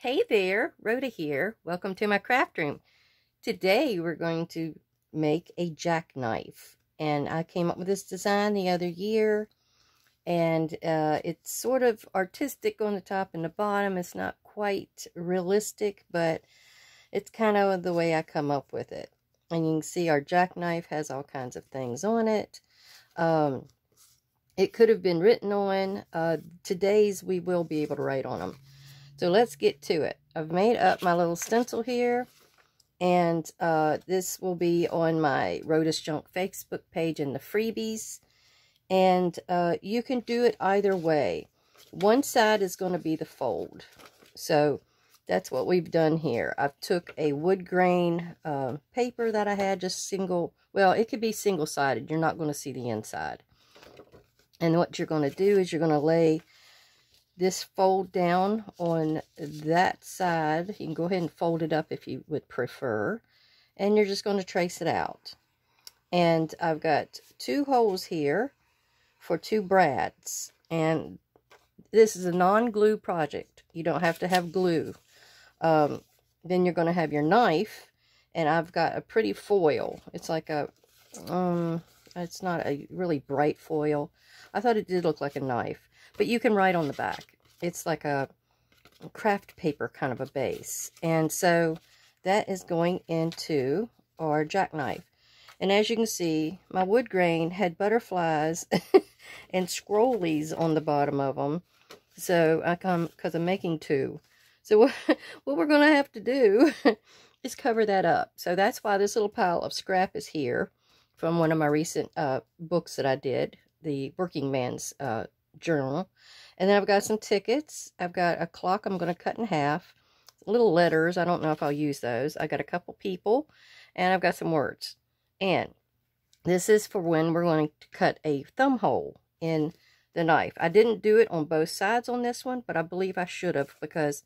Hey there, Rhoda here. Welcome to my craft room. Today we're going to make a jackknife. And I came up with this design the other year. And it's sort of artistic on the top and the bottom. It's not quite realistic, but it's kind of the way I come up with it. And you can see our jackknife has all kinds of things on it. It could have been written on. Today's we will be able to write on them. So let's get to it. I've made up my little stencil here, and this will be on my Rhoda's Junk Facebook page in the freebies. And you can do it either way. One side is going to be the fold. So that's what we've done here. I've took a wood grain paper that I had, just single, well, it could be single-sided. You're not going to see the inside. And what you're going to do is you're going to lay this fold down on that side. You can go ahead and fold it up if you would prefer. And you're just going to trace it out. And I've got 2 holes here for 2 brads. And this is a non-glue project. You don't have to have glue. Then you're going to have your knife. And I've got a pretty foil. It's like a, it's not a really bright foil. I thought it did look like a knife. But you can write on the back. It's like a craft paper kind of a base. And so that is going into our jackknife. And as you can see, my wood grain had butterflies and scrollies on the bottom of them. So because I'm making 2. So what we're going to have to do is cover that up. So that's why this little pile of scrap is here from one of my recent books that I did, the Working Man's Journal. And then I've got some tickets. I've got a clock I'm going to cut in half. Little letters. I don't know if I'll use those. I got a couple people. And I've got some words. And this is for when we're going to cut a thumb hole in the knife. I didn't do it on both sides on this one, but I believe I should have, because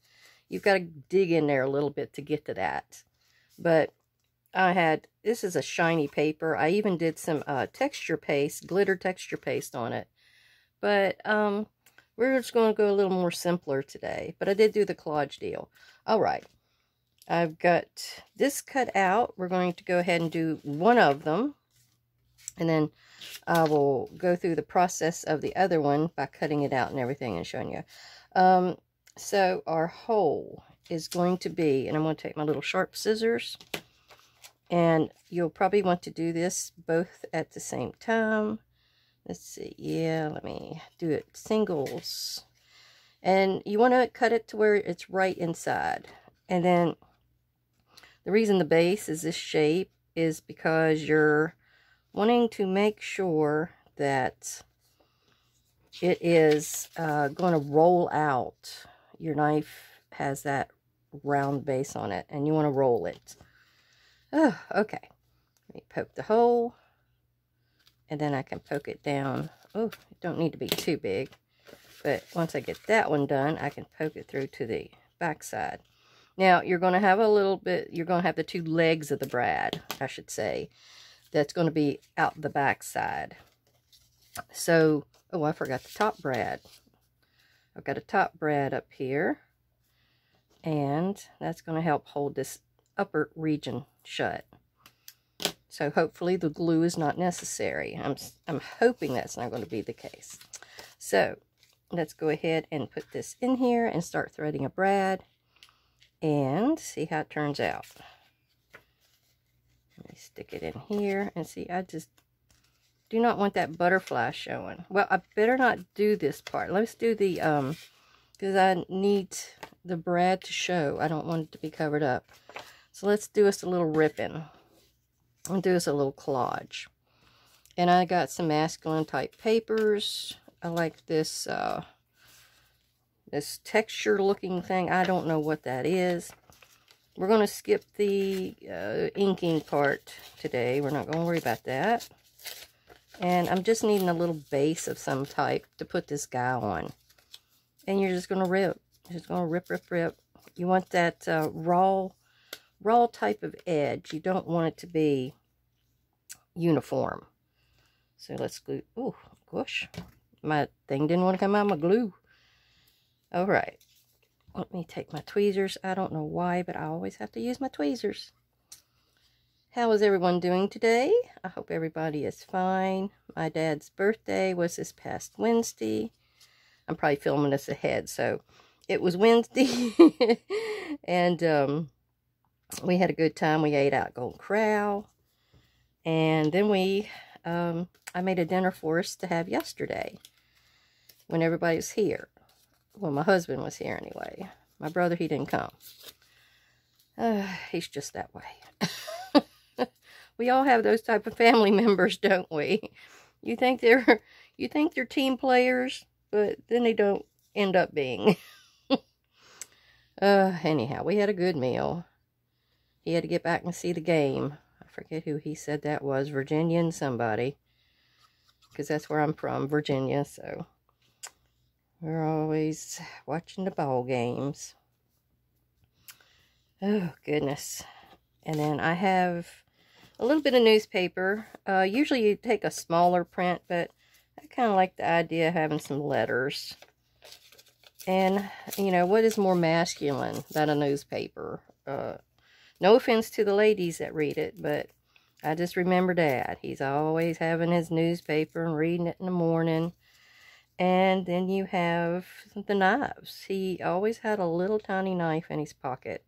you've got to dig in there a little bit to get to that. But this is a shiny paper. I even did some texture paste, glitter texture paste on it. But we're just going to go a little more simpler today. But I did do the collage deal. All right. I've got this cut out. We're going to go ahead and do one of them. And then I will go through the process of the other one by cutting it out and everything and showing you. So our hole is going to be, and I'm going to take my little sharp scissors. And you'll probably want to do this both at the same time. Let's see, yeah, let me do it singles. And you want to cut it to where it's right inside. And then the reason the base is this shape is because you're wanting to make sure that it is going to roll out. Your knife has that round base on it, and you want to roll it. Oh, okay. Let me poke the hole. And then I can poke it down. Oh, it don't need to be too big. But once I get that one done, I can poke it through to the back side. Now, you're going to have a little bit, you're going to have the 2 legs of the brad, I should say. That's going to be out the back side. So, oh, I forgot the top brad. I've got a top brad up here. And that's going to help hold this upper region shut. So hopefully the glue is not necessary. I'm hoping that's not going to be the case. So let's go ahead and put this in here and start threading a brad and see how it turns out. Let me stick it in here and see. I just do not want that butterfly showing. Well, I better not do this part. Let's do the because I need the brad to show. I don't want it to be covered up. So let's do us a little ripping. And do us a little collage. And I got some masculine type papers. I like this this texture looking thing. I don't know what that is. We're going to skip the inking part today. We're not going to worry about that. And I'm just needing a little base of some type to put this guy on. And you're just going to rip. You're just going to rip, rip, rip. You want that raw type of edge. You don't want it to be uniform. So let's glue. Oh gosh, my thing didn't want to come out of my glue. All right, Let me take my tweezers. I don't know why, but I always have to use my tweezers. How is everyone doing today? I hope everybody is fine. My dad's birthday was this past Wednesday. I'm probably filming this ahead, so it was Wednesday. And we had a good time. We ate out at Golden Corral. And then I made a dinner for us to have yesterday when everybody was here. Well, my husband was here anyway. My brother, he didn't come. He's just that way. We all have those type of family members, don't we? You think they're team players, but then they don't end up being. Anyhow, we had a good meal. He had to get back and see the game. I forget who he said that was, Virginia and somebody. Because that's where I'm from, Virginia, so we're always watching the ball games. Oh, goodness. And then I have a little bit of newspaper. Usually you take a smaller print, but I kind of like the idea of having some letters. And, you know, what is more masculine than a newspaper? No offense to the ladies that read it, but I just remember Dad. He's always having his newspaper and reading it in the morning. And then you have the knives. He always had a little tiny knife in his pocket.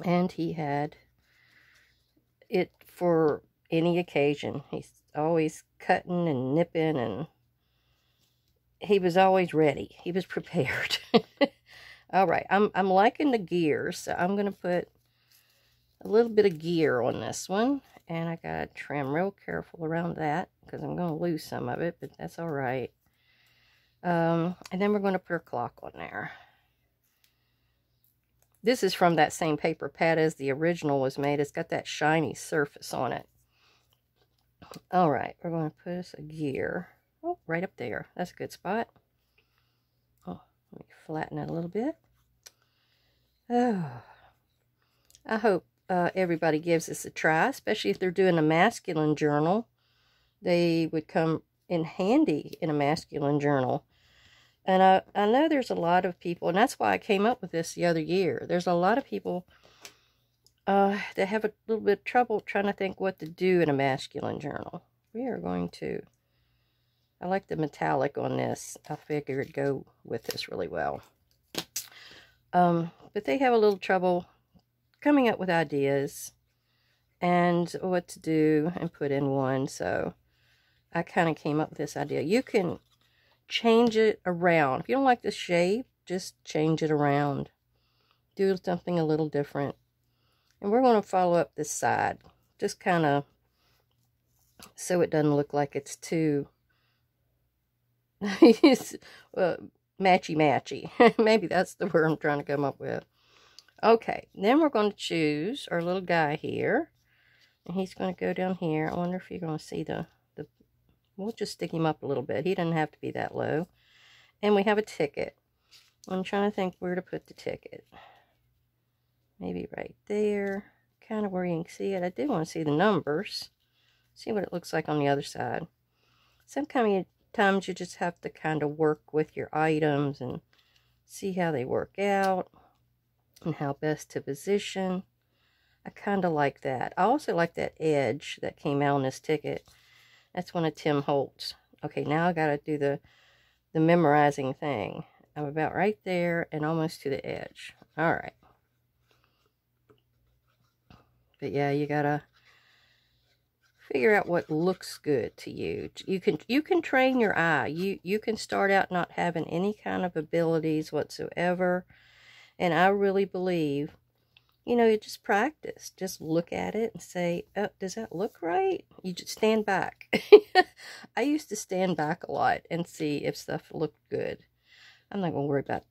And he had it for any occasion. He's always cutting and nipping, and he was always ready. He was prepared. All right, I'm liking the gear, so I'm going to put a little bit of gear on this one. And I got to trim real careful around that because I'm going to lose some of it, but that's all right. And then we're going to put our clock on there. This is from that same paper pad as the original was made. It's got that shiny surface on it. All right, we're going to put us a gear. Oh, right up there. That's a good spot. Oh, let me flatten it a little bit. Oh, I hope everybody gives this a try, especially if they're doing a masculine journal. They would come in handy in a masculine journal. And I know there's a lot of people, and that's why I came up with this the other year. There's a lot of people that have a little bit of trouble trying to think what to do in a masculine journal. We are going to, I like the metallic on this. I figured it'd go with this really well. But they have a little trouble coming up with ideas and what to do and put in one. So I kind of came up with this idea. You can change it around. If you don't like the shape, just change it around. Do something a little different. And we're going to follow up this side. Just kind of so it doesn't look like it's too matchy-matchy. Maybe that's the word I'm trying to come up with. Okay, then we're going to choose our little guy here. And he's going to go down here. I wonder if you're going to see we'll just stick him up a little bit. He doesn't have to be that low. And we have a ticket. I'm trying to think where to put the ticket. Maybe right there. Kind of where you can see it. I do want to see the numbers. See what it looks like on the other side. Sometimes you just have to kind of work with your items and see how they work out and how best to position. I kind of like that. I also like that edge that came out on this ticket. That's one of Tim Holt's. Okay, now I got to do the memorizing thing. I'm about right there and almost to the edge. All right. But yeah, you got to figure out what looks good to you. You can train your eye. You can start out not having any kind of abilities whatsoever. And I really believe, you just practice. Just look at it and say, oh, does that look right? You just stand back. I used to stand back a lot and see if stuff looked good. I'm not going to worry about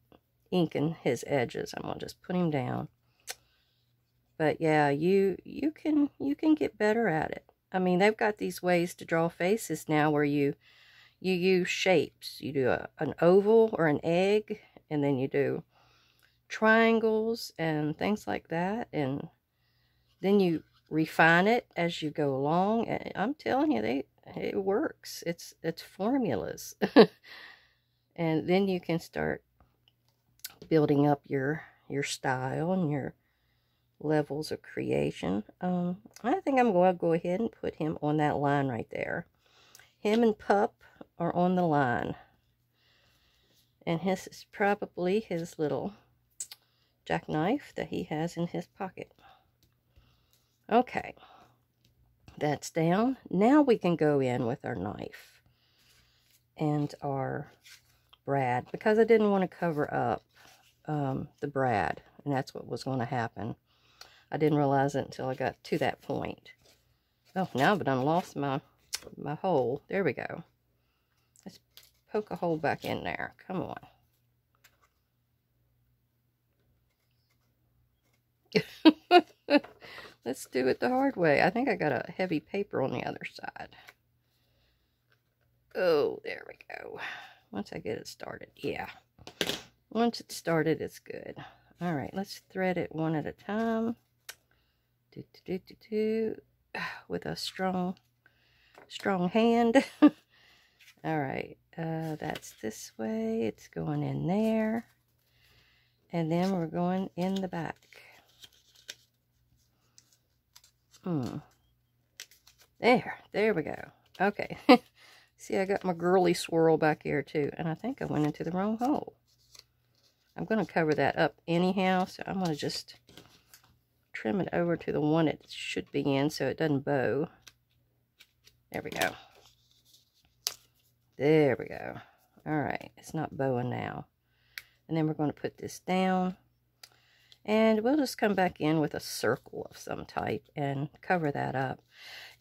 inking his edges. I'm going to just put him down. But yeah, you can get better at it. I mean, they've got these ways to draw faces now where you use shapes. You do an oval or an egg, and then you do triangles and things like that, and then you refine it as you go along. And I'm telling you, it works. It's formulas. And then you can start building up your style and your levels of creation. I think I'm going to go ahead and put him on that line right there. Him and Pup are on the line. And his is probably his little jackknife that he has in his pocket. Okay, that's down. Now we can go in with our knife and our brad, because I didn't want to cover up the brad, and that's what was going to happen. I didn't realize it until I got to that point. Oh, now I've done lost my hole. There we go. Let's poke a hole back in there. Come on. Let's do it the hard way. I think I got a heavy paper on the other side. Oh, there we go. Once I get it started, yeah. Once it's started, it's good. All right, let's thread it one at a time. With a strong hand. All right, that's this way. It's going in there. And then we're going in the back. There we go. Okay. See, I got my girly swirl back here too, and I think I went into the wrong hole. I'm going to cover that up anyhow, so I'm going to just trim it over to the one it should be in so it doesn't bow. There we go. There we go. All right, it's not bowing now. And then we're going to put this down. And we'll just come back in with a circle of some type and cover that up.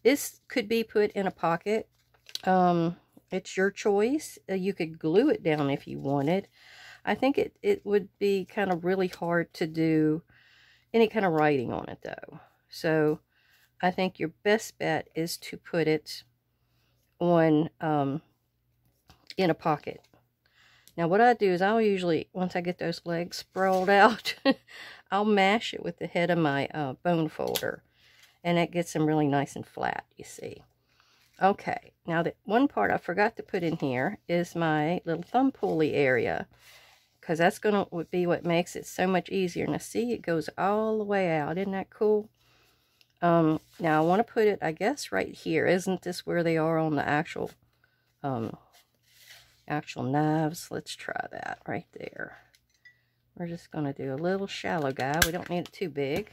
This could be put in a pocket. It's your choice. You could glue it down if you wanted. I think it would be kind of really hard to do any kind of writing on it though. So I think your best bet is to put it on in a pocket. Now what I do is I'll usually, once I get those legs sprawled out, I'll mash it with the head of my bone folder. And that gets them really nice and flat, you see. Okay, now the one part I forgot to put in here is my little thumb pulley area. Because that's going to be what makes it so much easier. Now see, it goes all the way out. Isn't that cool? Now I want to put it, I guess, right here. Isn't this where they are on the actual knives? Let's try that right there. We're just going to do a little shallow guy. We don't need it too big.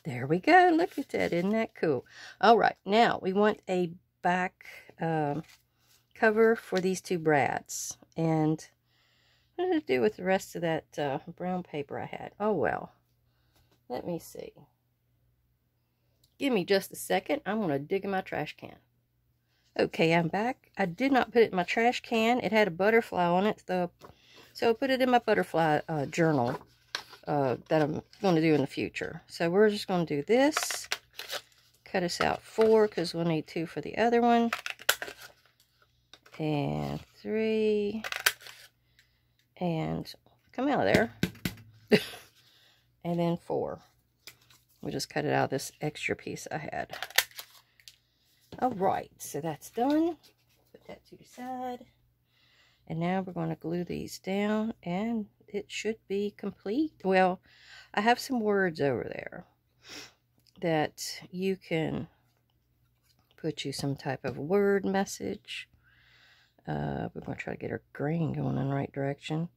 There we go. Look at that. Isn't that cool? All right. Now we want a back cover for these two brads. And what did I do with the rest of that brown paper I had? Oh, well. Let me see. Give me just a second. I'm going to dig in my trash can. Okay, I'm back. I did not put it in my trash can. It had a butterfly on it, so I put it in my butterfly journal that I'm going to do in the future. So we're just going to do this. Cut us out 4 because we'll need 2 for the other one. And 3. And come out of there. And then 4. We'll just cut it out of this extra piece I had. Alright, so that's done. Put that to the side. And now we're going to glue these down, and it should be complete. Well, I have some words over there that you can put you some type of word message. We're going to try to get our grain going in the right direction.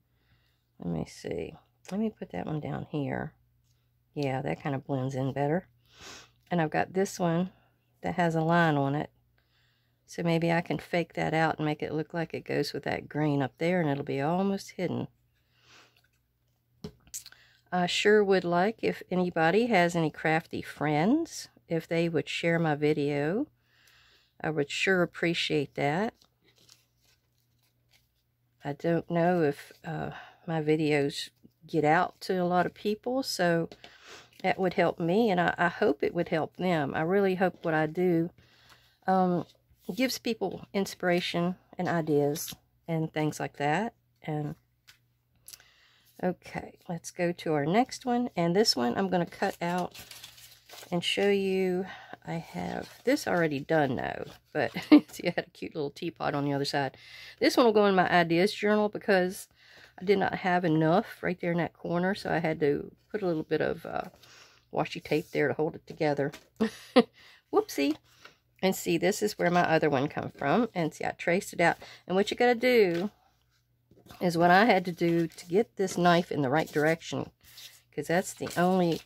Let me see. Let me put that one down here. Yeah, that kind of blends in better. And I've got this one that has a line on it. So maybe I can fake that out and make it look like it goes with that grain up there, and it'll be almost hidden. I sure would like if anybody has any crafty friends, if they would share my video. I would sure appreciate that. I don't know if my videos get out to a lot of people, so that would help me, and I hope it would help them. I really hope what I do gives people inspiration and ideas and things like that. And okay, let's go to our next one. And this one I'm going to cut out and show you. I have this already done though, but see, I had a cute little teapot on the other side. This one will go in my ideas journal because I did not have enough right there in that corner, so I had to put a little bit of washi tape there to hold it together. Whoopsie. And see, this is where my other one come from. And see, I traced it out. And what you got to do is what I had to do to get this knife in the right direction, because that's the only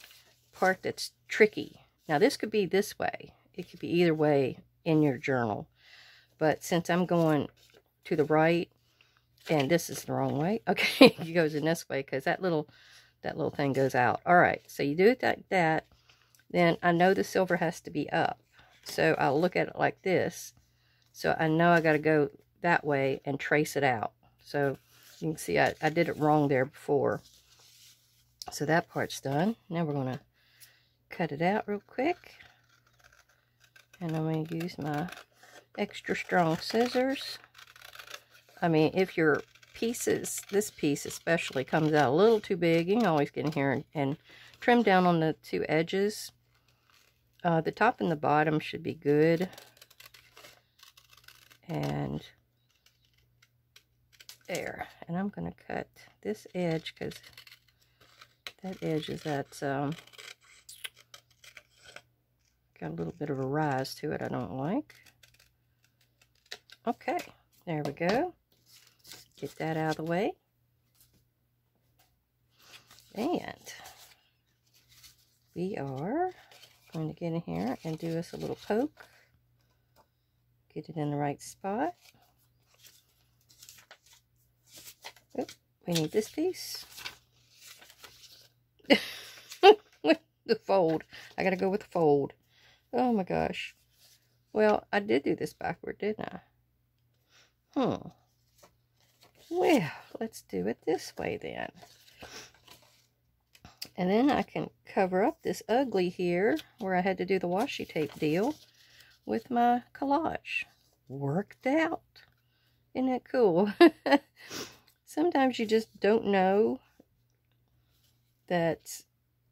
part that's tricky. Now, this could be this way. It could be either way in your journal. But since I'm going to the right, and this is the wrong way, okay, it goes in this way, because that little thing goes out. All right, so you do it like that. Then I know the silver has to be up. So I'll look at it like this. So I know I got to go that way and trace it out. So you can see I did it wrong there before. So that part's done. Now we're going to cut it out real quick. And I'm going to use my extra strong scissors. I mean, if your pieces, this piece especially, comes out a little too big, you can always get in here and trim down on the two edges. The top and the bottom should be good. And there. And I'm going to cut this edge, because that edge is got a little bit of a rise to it I don't like. Okay, there we go. Get that out of the way. And we are going to get in here and do us a little poke. Get it in the right spot. Oop, we need this piece. With the fold. I gotta go with the fold. Oh my gosh. Well, I did do this backward, didn't I? Well, let's do it this way then. And then I can cover up this ugly here, where I had to do the washi tape deal, with my collage. Worked out. Isn't that cool? Sometimes you just don't know that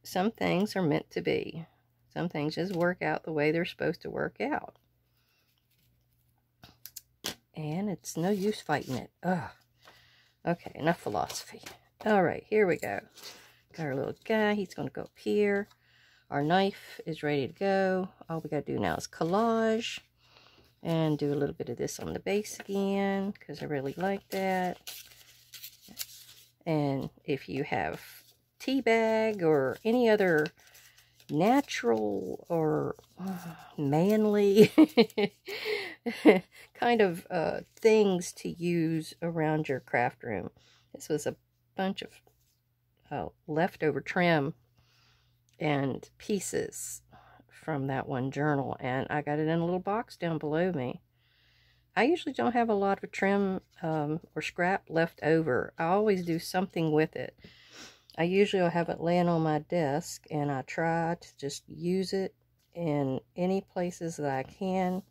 some things are meant to be. Some things just work out the way they're supposed to work out. And it's no use fighting it. Ugh. Okay, enough philosophy. Alright, here we go. Got our little guy. He's going to go up here. Our knife is ready to go. All we got to do now is collage. And do a little bit of this on the base again, because I really like that. And if you have tea bag or any other natural or manly kind of things to use around your craft room. This was a bunch of leftover trim and pieces from that one journal, and I got it in a little box down below me. I usually don't have a lot of trim or scrap left over. I always do something with it. I usually have it laying on my desk, and I try to just use it in any places that I can.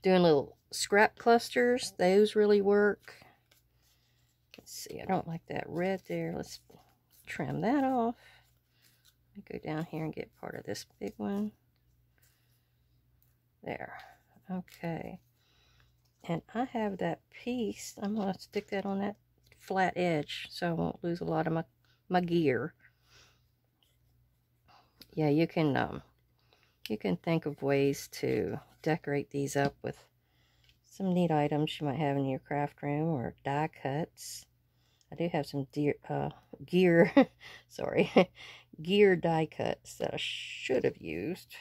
Doing little scrap clusters, those really work. Let's see, I don't like that red there. Let's trim that off. Let me go down here and get part of this big one. There. Okay. And I have that piece. I'm going to stick that on that flat edge so I won't lose a lot of my gear. Yeah, you can think of ways to decorate these up with some neat items you might have in your craft room, or die cuts. I do have some gear sorry, gear die cuts that I should have used.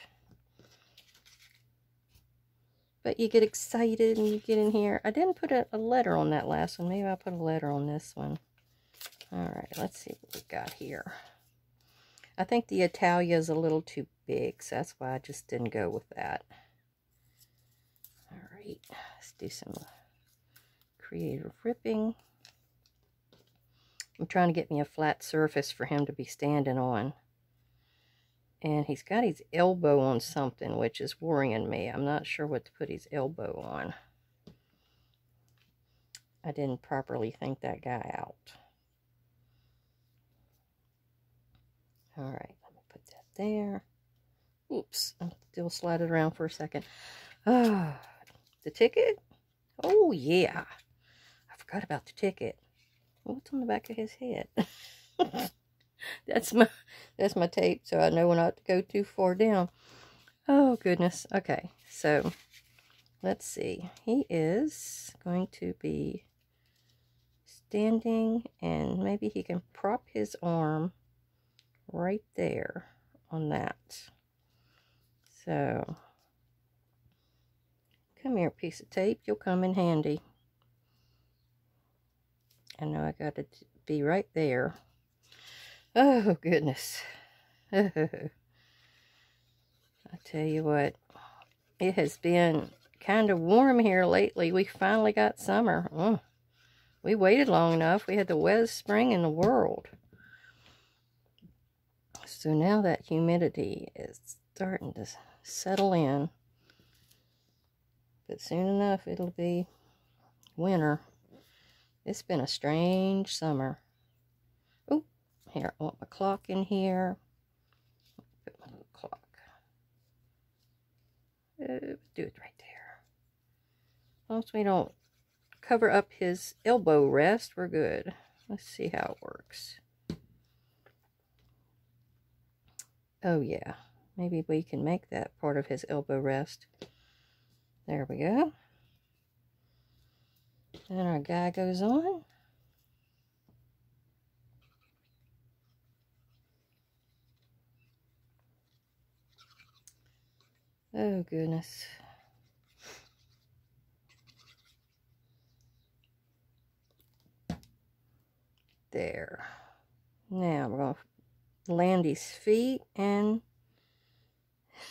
But you get excited and you get in here. I didn't put a letter on that last one. Maybe I'll put a letter on this one. Alright, let's see what we got here. I think the Italia is a little too big, so that's why I just didn't go with that. Alright, let's do some creative ripping. I'm trying to get me a flat surface for him to be standing on. And he's got his elbow on something, which is worrying me. I'm not sure what to put his elbow on. I didn't properly think that guy out. Alright, let me put that there. Oops, I'm still sliding around for a second. Ah, the ticket? Oh, yeah. I forgot about the ticket. What's on the back of his head? That's my tape, so I know not to go too far down. Oh, goodness. Okay, so let's see. He is going to be standing, and maybe he can prop his arm right there on that. So, come here, piece of tape. You'll come in handy. I know I got to be right there. Oh, goodness. I tell you what, it has been kind of warm here lately. We finally got summer. We waited long enough. We had the wettest spring in the world. So now that humidity is starting to settle in. But soon enough, it'll be winter. It's been a strange summer. Oh, here, I want my clock in here. Put my little clock. Do it right there. As long as we don't cover up his elbow rest, we're good. Let's see how it works. Oh yeah, maybe we can make that part of his elbow rest. There we go. Then our guy goes on. Oh goodness. There. Now we're going to land his feet, and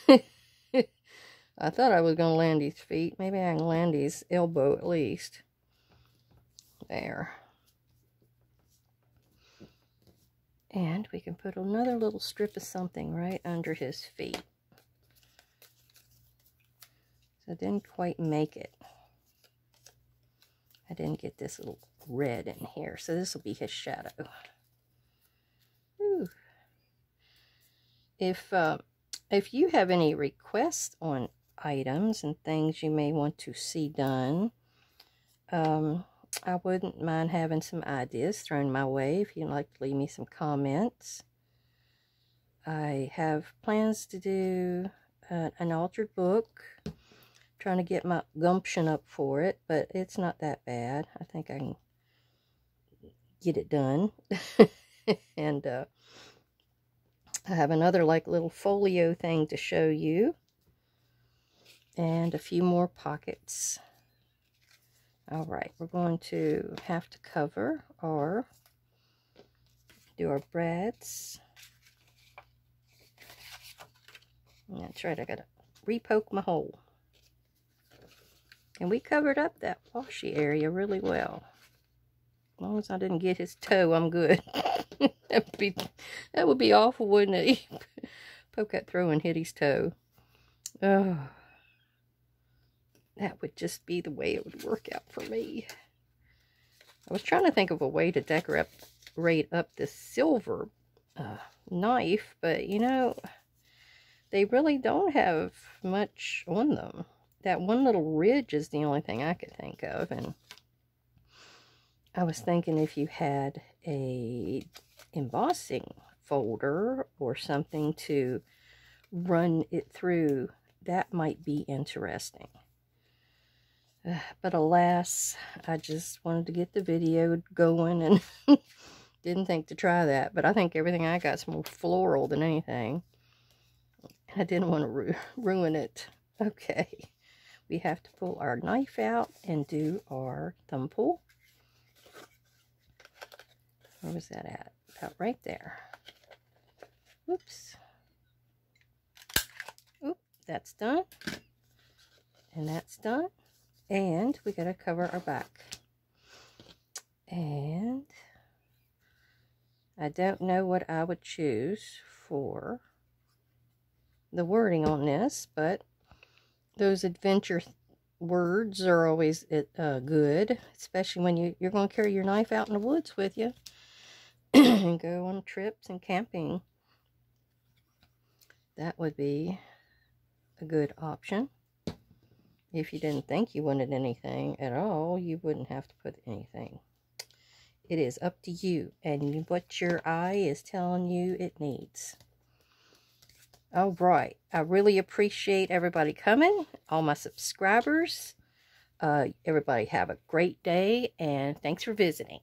I thought I was going to land his feet. Maybe I can land his elbow at least. There. And we can put another little strip of something right under his feet. So I didn't quite make it. I didn't get this little red in here. So this will be his shadow. Ooh. If you have any requests on items and things you may want to see done, I wouldn't mind having some ideas thrown my way if you'd like to leave me some comments. I have plans to do an altered book. Trying to get my gumption up for it, but it's not that bad. I think I can get it done. And I have another like little folio thing to show you, and a few more pockets. All right, we're going to have to cover or do our brads. That's right, I gotta repoke my hole. And we covered up that washy area really well. As long as I didn't get his toe, I'm good. that would be awful, wouldn't it? Poke that through and hit his toe. Oh, that would just be the way it would work out for me. I was trying to think of a way to decorate up this silver knife, but you know, they really don't have much on them. That one little ridge is the only thing I could think of, and I was thinking if you had a embossing folder or something to run it through, that might be interesting. But alas, I just wanted to get the video going and didn't think to try that. But I think everything I got is more floral than anything. I didn't want to ruin it. Okay. We have to pull our knife out and do our thumb pull. Where was that at? About right there. Oops. Oop, that's done. And that's done. And we got to cover our back. And I don't know what I would choose for the wording on this, but those adventure words are always good, especially when you're going to carry your knife out in the woods with you and go on trips and camping. That would be a good option. If you didn't think you wanted anything at all, you wouldn't have to put anything. It is up to you and what your eye is telling you it needs. All right. I really appreciate everybody coming, all my subscribers. Everybody have a great day, and thanks for visiting.